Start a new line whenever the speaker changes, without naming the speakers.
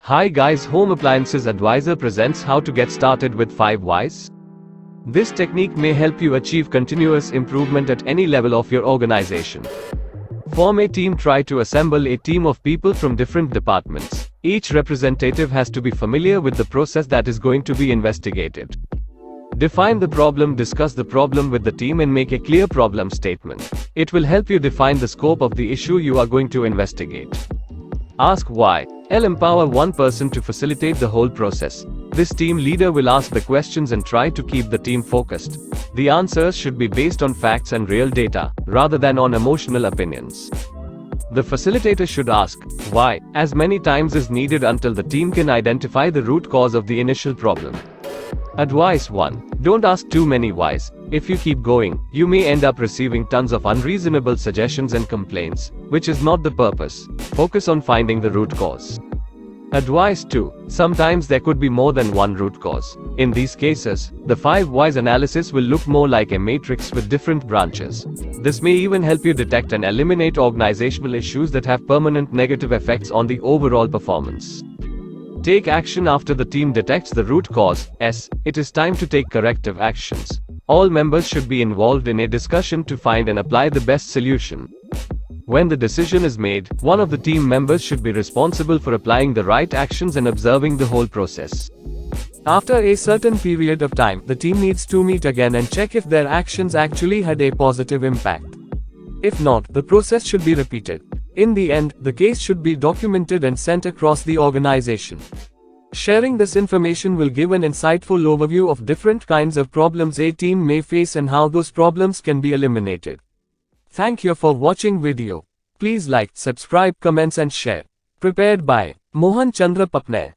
Hi guys, Home Appliances Advisor presents how to get started with 5 whys. This technique may help you achieve continuous improvement at any level of your organization. Form a team. Try to assemble a team of people from different departments. Each representative has to be familiar with the process that is going to be investigated. Define the problem. Discuss the problem with the team and make a clear problem statement. It will help you define the scope of the issue you are going to investigate. Ask why. Empower one person to facilitate the whole process. This team leader will ask the questions and try to keep the team focused. The answers should be based on facts and real data, rather than on emotional opinions. The facilitator should ask why as many times as needed until the team can identify the root cause of the initial problem. Advice 1. Don't ask too many whys. If you keep going, you may end up receiving tons of unreasonable suggestions and complaints, which is not the purpose. Focus on finding the root cause. Advice 2. Sometimes there could be more than one root cause. In these cases, the 5 whys analysis will look more like a matrix with different branches. This may even help you detect and eliminate organizational issues that have permanent negative effects on the overall performance. Take action. After the team detects the root cause, it is time to take corrective actions. All members should be involved in a discussion to find and apply the best solution. When the decision is made, one of the team members should be responsible for applying the right actions and observing the whole process. After a certain period of time, the team needs to meet again and check if their actions actually had a positive impact. If not, the process should be repeated. In the end, the case should be documented and sent across the organization. Sharing this information will give an insightful overview of different kinds of problems a team may face and how those problems can be eliminated. Thank you for watching video. Please like, subscribe, comments and share. Prepared by Mohan Chandra Papne.